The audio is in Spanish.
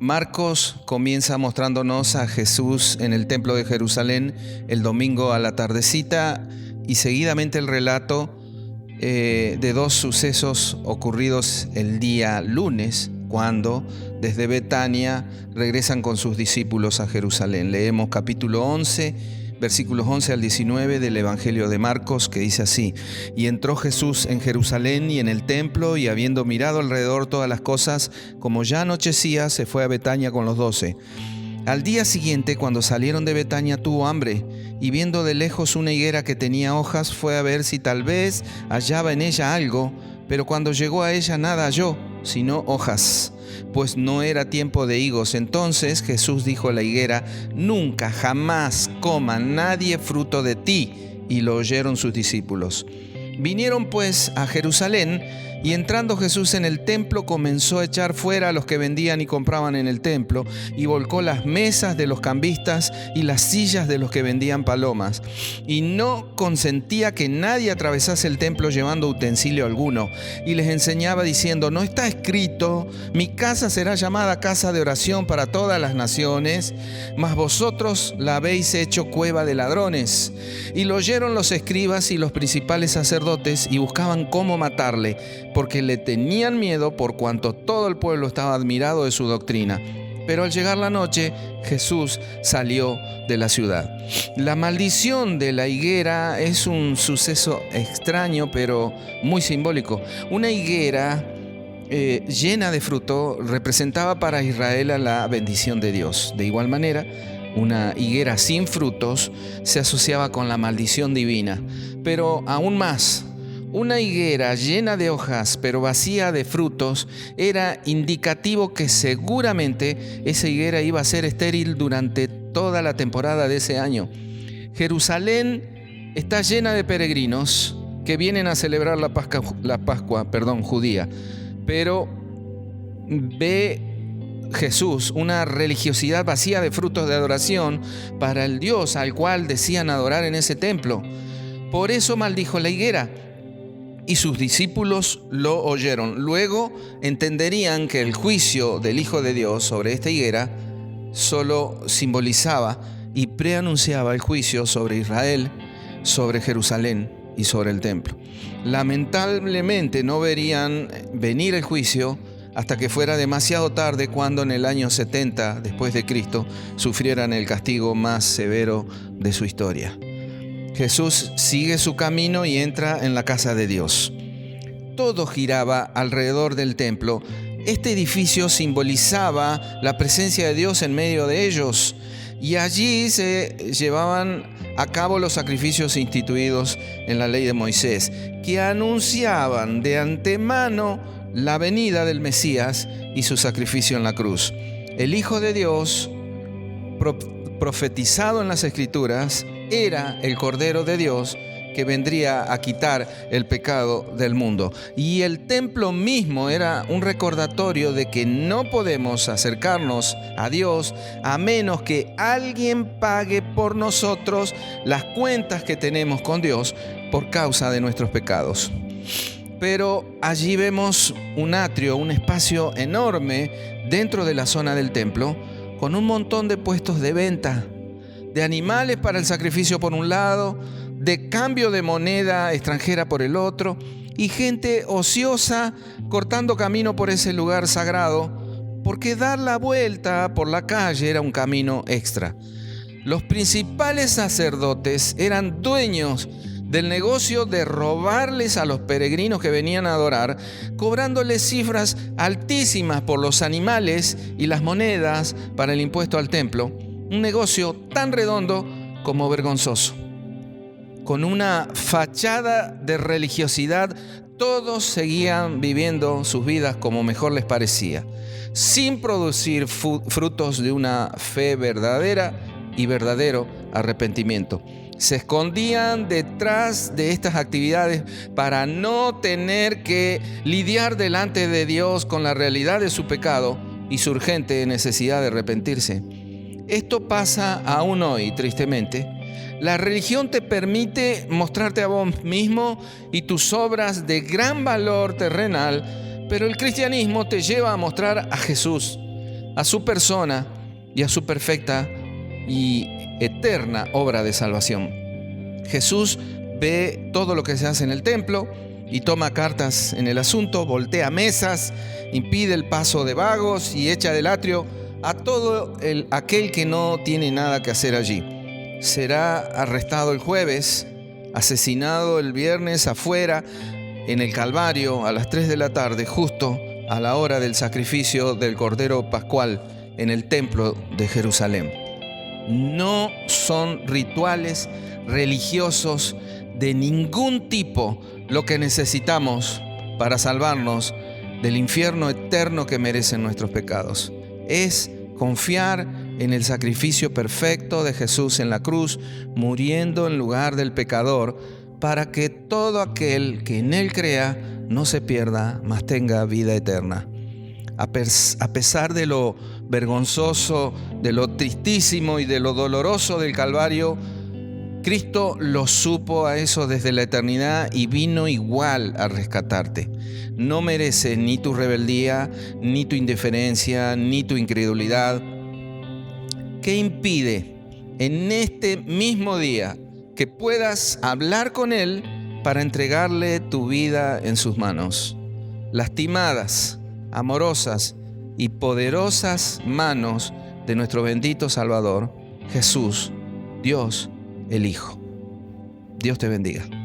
Marcos comienza mostrándonos a Jesús en el templo de Jerusalén el domingo a la tardecita y seguidamente el relato de dos sucesos ocurridos el día lunes, cuando desde Betania regresan con sus discípulos a Jerusalén. Leemos capítulo 11, versículos 11 al 19 del Evangelio de Marcos, que dice así: Y entró Jesús en Jerusalén y en el templo, y habiendo mirado alrededor todas las cosas, como ya anochecía, se fue a Betania con los 12. Al día siguiente, cuando salieron de Betania, tuvo hambre, y viendo de lejos una higuera que tenía hojas, fue a ver si tal vez hallaba en ella algo, pero cuando llegó a ella nada halló, sino hojas, pues no era tiempo de higos. Entonces Jesús dijo a la higuera: Nunca, jamás coma nadie fruto de ti. Y lo oyeron sus discípulos. Vinieron pues a Jerusalén, y entrando Jesús en el templo, comenzó a echar fuera a los que vendían y compraban en el templo, y volcó las mesas de los cambistas y las sillas de los que vendían palomas, y no consentía que nadie atravesase el templo llevando utensilio alguno, y les enseñaba diciendo: ¿No está escrito: mi casa será llamada casa de oración para todas las naciones? Mas vosotros la habéis hecho cueva de ladrones. Y lo oyeron los escribas y los principales sacerdotes, y buscaban cómo matarle, porque le tenían miedo, por cuanto todo el pueblo estaba admirado de su doctrina. Pero al llegar la noche, Jesús salió de la ciudad. La maldición de la higuera es un suceso extraño, pero muy simbólico. Una higuera llena de fruto representaba para Israel a la bendición de Dios. De igual manera, una higuera sin frutos se asociaba con la maldición divina. Pero aún más, una higuera llena de hojas pero vacía de frutos era indicativo que seguramente esa higuera iba a ser estéril durante toda la temporada de ese año. Jerusalén está llena de peregrinos que vienen a celebrar la Pascua judía, pero ve Jesús una religiosidad vacía de frutos de adoración para el Dios al cual decían adorar en ese templo. Por eso maldijo la higuera, y sus discípulos lo oyeron. Luego entenderían que el juicio del Hijo de Dios sobre esta higuera solo simbolizaba y preanunciaba el juicio sobre Israel, sobre Jerusalén y sobre el templo. Lamentablemente no verían venir el juicio hasta que fuera demasiado tarde, cuando en el año 70 después de Cristo sufrieran el castigo más severo de su historia. Jesús sigue su camino y entra en la casa de Dios. Todo giraba alrededor del templo. Este edificio simbolizaba la presencia de Dios en medio de ellos, y allí se llevaban a cabo los sacrificios instituidos en la ley de Moisés, que anunciaban de antemano la venida del Mesías y su sacrificio en la cruz. El Hijo de Dios, profetizado en las Escrituras, era el Cordero de Dios que vendría a quitar el pecado del mundo. Y el templo mismo era un recordatorio de que no podemos acercarnos a Dios a menos que alguien pague por nosotros las cuentas que tenemos con Dios por causa de nuestros pecados. Pero allí vemos un atrio, un espacio enorme dentro de la zona del templo, con un montón de puestos de venta, de animales para el sacrificio por un lado, de cambio de moneda extranjera por el otro, y gente ociosa cortando camino por ese lugar sagrado, porque dar la vuelta por la calle era un camino extra. Los principales sacerdotes eran dueños del negocio de robarles a los peregrinos que venían a adorar, cobrándoles cifras altísimas por los animales y las monedas para el impuesto al templo. Un negocio tan redondo como vergonzoso. Con una fachada de religiosidad, todos seguían viviendo sus vidas como mejor les parecía, sin producir frutos de una fe verdadera y verdadero arrepentimiento. Se escondían detrás de estas actividades para no tener que lidiar delante de Dios con la realidad de su pecado y su urgente necesidad de arrepentirse. Esto pasa aún hoy, tristemente. La religión te permite mostrarte a vos mismo y tus obras de gran valor terrenal, pero el cristianismo te lleva a mostrar a Jesús, a su persona y a su perfecta y eterna obra de salvación. Jesús ve todo lo que se hace en el templo y toma cartas en el asunto, voltea mesas, impide el paso de vagos y echa del atrio a todo aquel que no tiene nada que hacer allí. Será arrestado el jueves, asesinado el viernes afuera en el Calvario a las 3 de la tarde, justo a la hora del sacrificio del Cordero Pascual en el templo de Jerusalén. No son rituales religiosos de ningún tipo lo que necesitamos para salvarnos del infierno eterno que merecen nuestros pecados. Es confiar en el sacrificio perfecto de Jesús en la cruz, muriendo en lugar del pecador, para que todo aquel que en Él crea no se pierda, mas tenga vida eterna. A pesar de lo vergonzoso, de lo tristísimo y de lo doloroso del Calvario, Cristo lo supo a eso desde la eternidad y vino igual a rescatarte. No merece ni tu rebeldía, ni tu indiferencia, ni tu incredulidad. ¿Qué impide en este mismo día que puedas hablar con Él para entregarle tu vida en sus manos? Lastimadas, amorosas y poderosas manos de nuestro bendito Salvador, Jesús, Dios, el Hijo. Dios te bendiga.